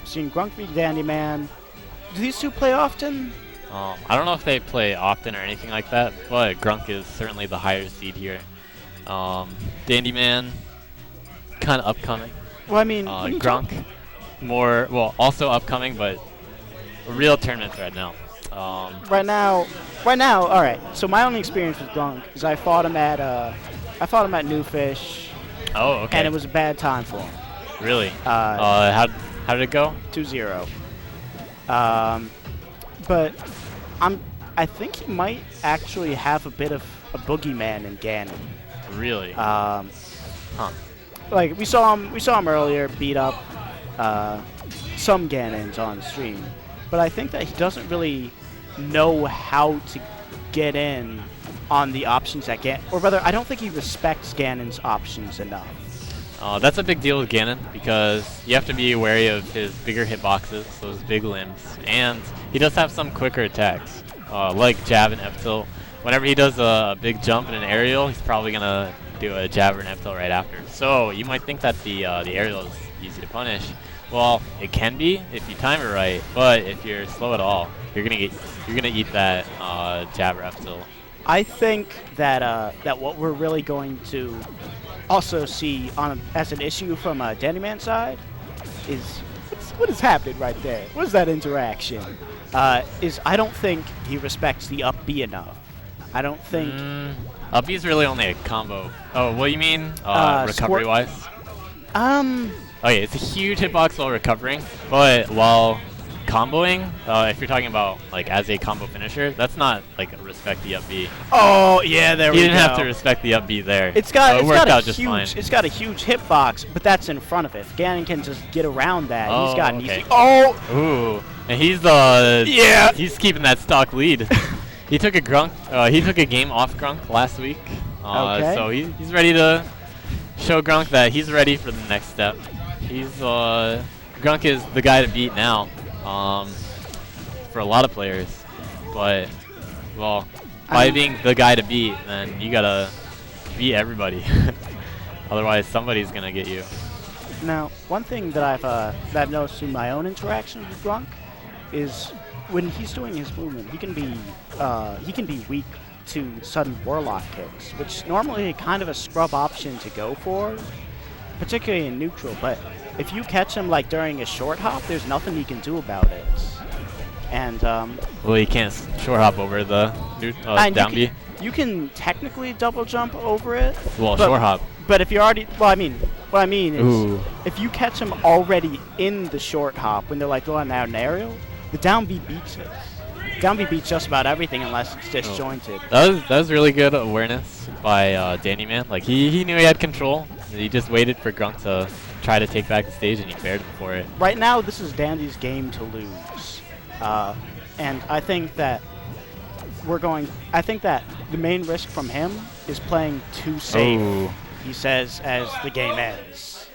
seen Grunk v Dandyman. Do these two play often? I don't know if they play often or anything like that, but Grunk is certainly the higher seed here. Dandyman, kind of upcoming. Well, I mean, Grunk, also upcoming, but a real tournament right now. Right now, all right. So my only experience with Grunk is I fought him at New Fish. Oh, okay. And it was a bad time for him. Really? How did it go? 2-0. But I think he might actually have a bit of a boogeyman in Ganon. Really? Huh. Like we saw him earlier beat up some Ganons on stream, but I think that he doesn't really know how to get in on the options that or rather, I don't think he respects Ganon's options enough. That's a big deal with Ganon because you have to be wary of his bigger hitboxes, those big limbs, and he does have some quicker attacks, like jab and F-tilt. Whenever he does a big jump in an aerial, he's probably gonna do a jab or an F-tilt right after. So you might think that the aerial is easy to punish. Well, it can be if you time it right, but if you're slow at all, you're gonna eat that jab or F-tilt. I think that that what we're really going to also see as an issue from Dandyman's side is what is happening right there. What is that interaction? Is I don't think he respects the up B enough. I don't think up B is really only a combo. Oh, what do you mean recovery wise? Okay, it's a huge hitbox while recovering, but while comboing, if you're talking about like as a combo finisher, that's not like respect the up B. Oh yeah, there we go. You didn't have to respect the up B there. It's got it worked out just fine. It's got a huge hitbox, but that's in front of it. If Ganon can just get around that, he's got an easy. Oh. Ooh, and he's keeping that stock lead. He took a Grunk. He took a game off Grunk last week. Okay. So he's ready to show Grunk that he's ready for the next step. Grunk is the guy to beat now. For a lot of players, but well, by being the guy to beat, then you gotta beat everybody. Otherwise, somebody's gonna get you. Now, one thing that I've noticed in my own interactions with Grunk is when he's doing his movement, he can be weak to sudden warlock kicks, which normally kind of a scrub option to go for, particularly in neutral. But if you catch him like during a short hop, there's nothing he can do about it. And well, you can't short hop over the down B. You can technically double jump over it. Well, short hop. But if you're already, what I mean is, if you catch him already in the short hop when they're like going out an aerial, the down B beats it. Down B beats just about everything unless it's disjointed. That was really good awareness by Dandyman. Like he knew he had control. He just waited for Grunk to try to take back the stage, and he prepared him for it. Right now, this is Dandy's game to lose, and I think that the main risk from him is playing too safe. Ooh. He says as the game ends.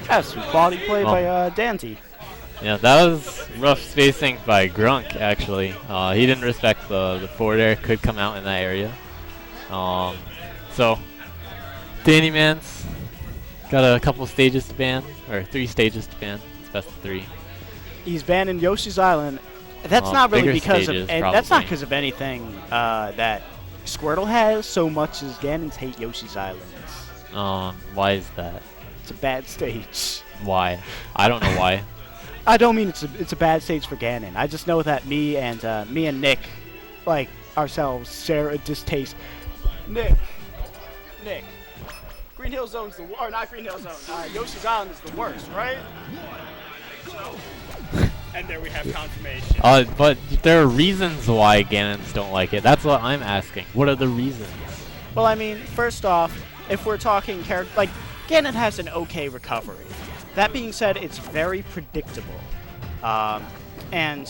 That's some quality play by Dandy. Yeah, that was rough spacing by Grunk, actually. He didn't respect the forward air, could come out in that area. So, Dandyman's got a couple stages to ban, or 3 stages to ban. It's best of 3. He's banned in Yoshi's Island. That's not really because stages, that's not because of anything that Squirtle has so much as Ganons hate Yoshi's Islands. Why is that? It's a bad stage. Why? I don't know why. I don't mean it's a bad stage for Ganon. I just know that me and Nick, like ourselves, share a distaste. Nick, Green Hill Zone's or not Green Hill Zone. Yoshi's Island is the worst, right? And there we have confirmation. But there are reasons why Ganons don't like it. That's what I'm asking. What are the reasons? Well, I mean, first off, if we're talking character, like Ganon has an okay recovery. That being said, it's very predictable. And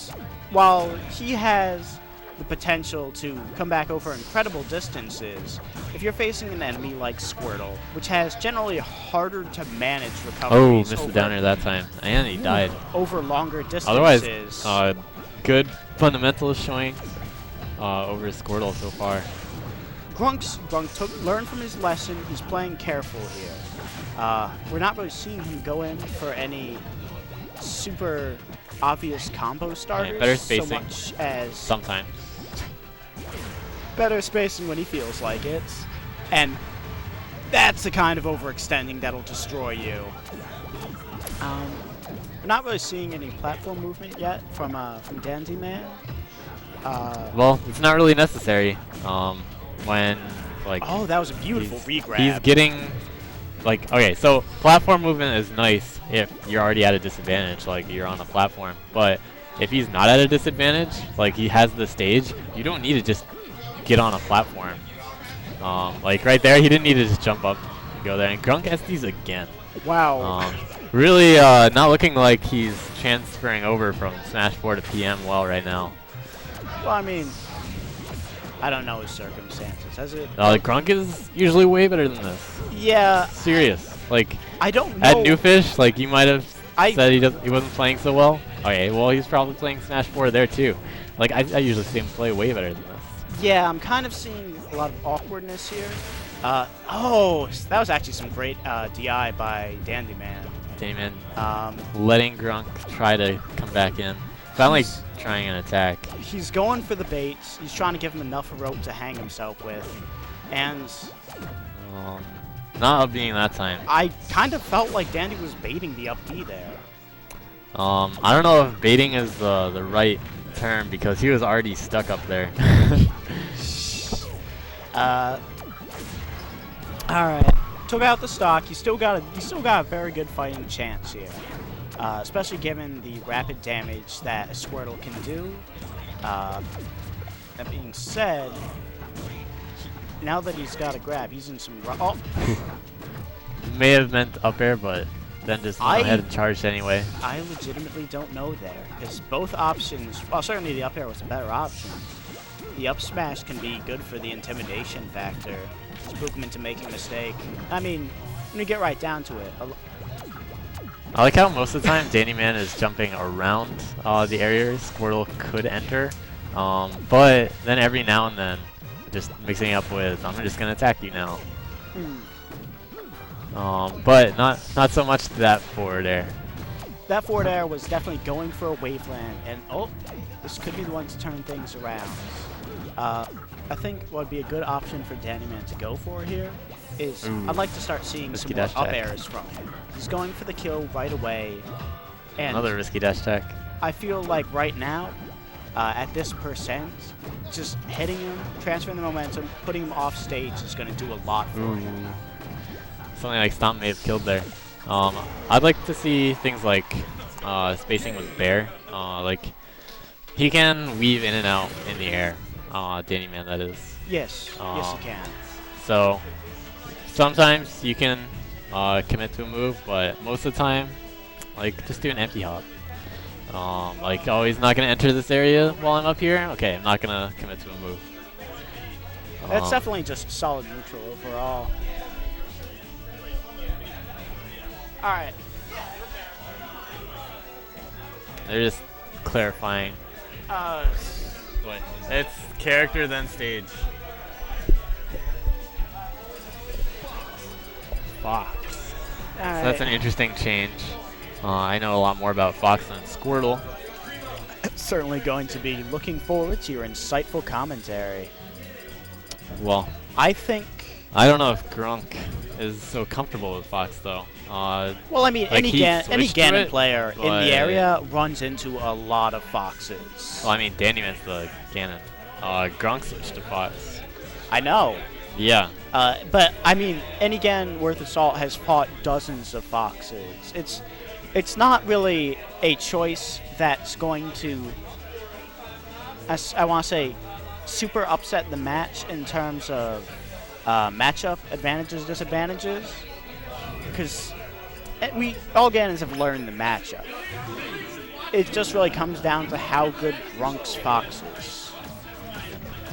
while he has the potential to come back over incredible distances, if you're facing an enemy like Squirtle, which has generally harder to manage recoveries. Missed the downer that time. And he died. Over longer distances. Otherwise, good fundamentals showing over Squirtle so far. Grunk learned from his lesson. He's playing careful here. We're not really seeing him go in for any super obvious combo starters better so spacing. much as Sometimes. better spacing when he feels like it. And that's the kind of overextending that'll destroy you. We're not really seeing any platform movement yet from Dandyman. Well, it's not really necessary. When like. Oh, that was a beautiful regrab. He's getting. Like, okay, so platform movement is nice if you're already at a disadvantage, like you're on a platform. But if he's not at a disadvantage, like he has the stage, you don't need to just get on a platform. Like right there, he didn't need to just jump up and go there. And Grunk SDs again. Wow. Really not looking like he's transferring over from Smash 4 to PM well right now. Well, I mean, I don't know his circumstances. Has it? Grunk is usually way better than this. Yeah. Serious. Like, I don't know. at Newfish, like you might have said he wasn't playing so well. Okay, well he's probably playing Smash 4 there too. Like I usually see him play way better than this. Yeah, I'm kind of seeing a lot of awkwardness here. Oh, that was actually some great DI by Dandyman. Dandyman letting Grunk try to come back in. Finally trying an attack. He's going for the baits. He's trying to give him enough rope to hang himself with. And not up being that time. I kind of felt like Dandy was baiting the up B there. I don't know if baiting is the right term because he was already stuck up there. Alright. Took out the stock. He's still got a very good fighting chance here. Especially given the rapid damage that a Squirtle can do. That being said, now that he's got a grab, he's in some May have meant up air, but then just went ahead and charged anyway. I legitimately don't know there, because both options, well, certainly the up air was a better option. The up smash can be good for the intimidation factor, spook him into making a mistake. I mean, when you get right down to it. I like how most of the time Dandyman is jumping around the area Squirtle could enter, but then every now and then, just mixing up with, I'm just gonna attack you now. But not so much that forward air. That forward air was definitely going for a waveland, and this could be the one to turn things around. I think what would be a good option for Dandyman to go for here is I'd like to start seeing some more up airs from him. He's going for the kill right away. And another risky dash tech. I feel like right now, at this percent, just hitting him, transferring the momentum, putting him off stage is going to do a lot for him. Something like Stomp may have killed there. I'd like to see things like spacing with Bear. Like he can weave in and out in the air. Dandyman, that is. Yes, yes he can. So sometimes you can commit to a move, but most of the time, like just do an empty hop. Like, oh, he's not gonna enter this area while I'm up here. Okay, I'm not gonna commit to a move. That's definitely just solid neutral overall. All right. They're just clarifying. What? It's character then stage. Fox. So that's an interesting change. I know a lot more about Fox than Squirtle. Certainly going to be looking forward to your insightful commentary. Well, I don't know if Grunk is so comfortable with Fox though. Well, I mean, like any Ganon player in the area runs into a lot of Foxes. Well, I mean, Dandyman's the Ganon. Grunk switched to Fox. I know. Yeah. But I mean, any Ganon worth of salt has fought dozens of Foxes. It's not really a choice that's going to, I want to say, super upset the match in terms of matchup advantages, disadvantages, because all Ganons have learned the matchup. It just really comes down to how good Grunk's Fox is.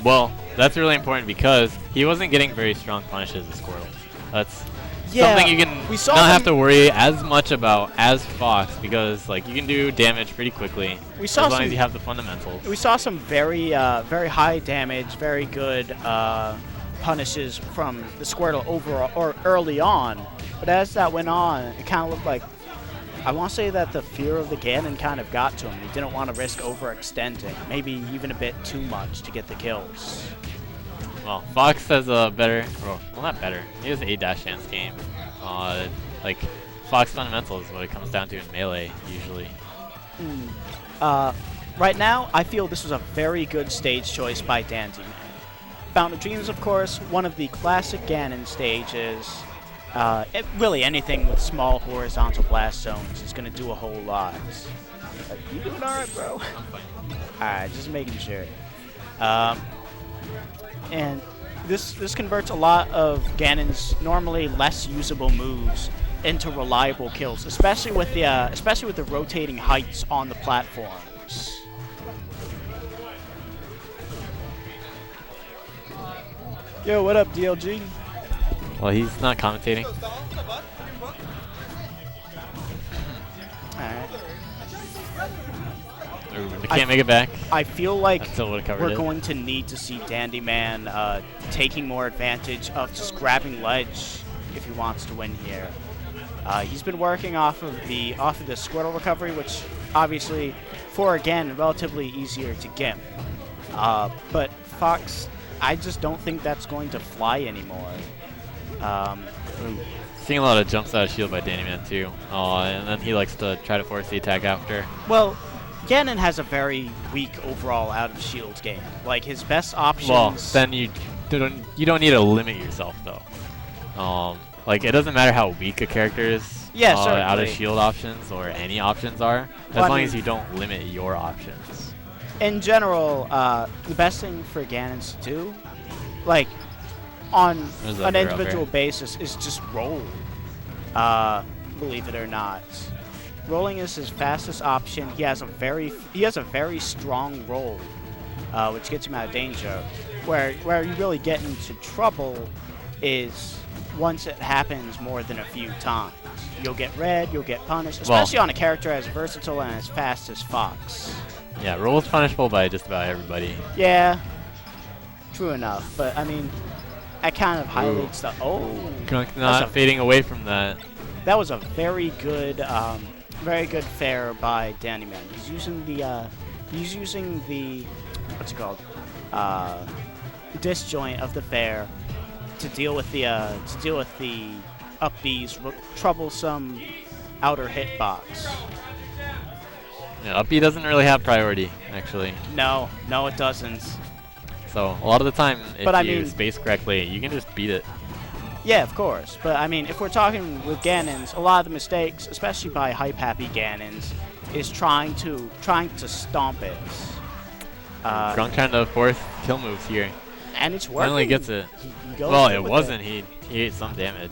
Well, that's really important because he wasn't getting very strong punishes as Squirtle. That's something you can not have to worry as much about as Fox because like you can do damage pretty quickly as long as you have the fundamentals. We saw some very high damage, very good punishes from the Squirtle overall or early on, but as that went on, it kind of looked like I want to say that the fear of the Ganon kind of got to him. He didn't want to risk overextending, maybe even a bit too much to get the kills. Well, Fox has a better, well, not better. He has a dash dance game. Like Fox fundamental is what it comes down to in melee usually. Right now, I feel this was a very good stage choice by Dandyman. Fountain of Dreams, of course, one of the classic Ganon stages. Really, anything with small horizontal blast zones is going to do a whole lot. You doing alright, bro? Alright, just making sure. And this converts a lot of Ganon's normally less usable moves into reliable kills, especially with the rotating heights on the platforms. Yo, what up, DLG? Well, he's not commentating. Alright. They can't make it back. I feel like we're going to need to see Dandyman taking more advantage of just grabbing ledge if he wants to win here. He's been working off of the Squirtle recovery, which obviously, for again, relatively easier to gimp. But Fox, I just don't think that's going to fly anymore. Seeing a lot of jumps out of shield by Dandyman too. And then he likes to try to force the attack after. Well, Ganon has a very weak overall out of shield game. Like his best options. Well, then you don't need to limit yourself though. Like it doesn't matter how weak a character is. Yeah, out of shield options or any options are, as long as you don't limit your options. In general, the best thing for Ganons to do, like on an individual basis, is just roll. Believe it or not. Rolling is his fastest option. He has a very strong roll, which gets him out of danger. Where you really get into trouble is once it happens more than a few times. You'll get red, you'll get punished, especially on a character as versatile and as fast as Fox. Yeah, roll is punishable by just about everybody. Yeah, true enough. But I mean, that kind of highlights the Grunk not fading away from that. That was a very good fair by Dandyman. He's using the what's it called? Disjoint of the fair to deal with the up B's troublesome outer hitbox. Yeah, up B doesn't really have priority actually. No, it doesn't. So a lot of the time, if you space correctly, you can just beat it. Yeah, of course. But I mean, if we're talking with Ganons, a lot of the mistakes, especially by hype happy Ganons, is trying to stomp it. Grunk trying to force kill moves here. And it's working. Finally gets it. Well, it wasn't. He ate some damage.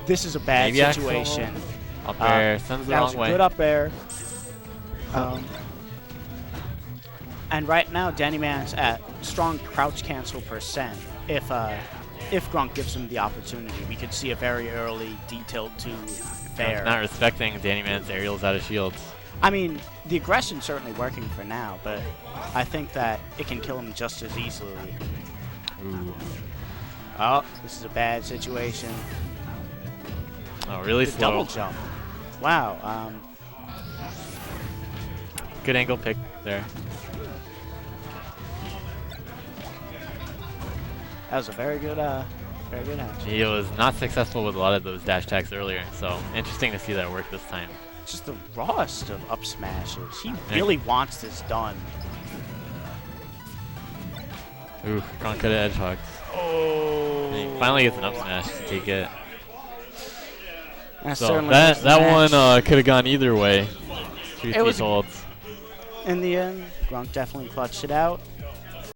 This is a bad situation. Up air sends the wrong way. Good up air. And right now, Dandyman's at strong crouch cancel %. If Grunk gives him the opportunity, we could see a very early D-tilt to fair. Not respecting Dandyman's aerials out of shields. I mean, the aggression's certainly working for now, but I think that it can kill him just as easily. Ooh. Oh, this is a bad situation. Oh, really slow. Double jump. Wow. Good angle pick there. That was a very good action. He was not successful with a lot of those dash attacks earlier, so interesting to see that work this time. Just the rawest of up smashes. He really wants this done. Ooh, Grunk could have edge hugs. Oh! And he finally gets an up smash to take it. So that one could have gone either way. Truth be told. In the end, Grunk definitely clutched it out.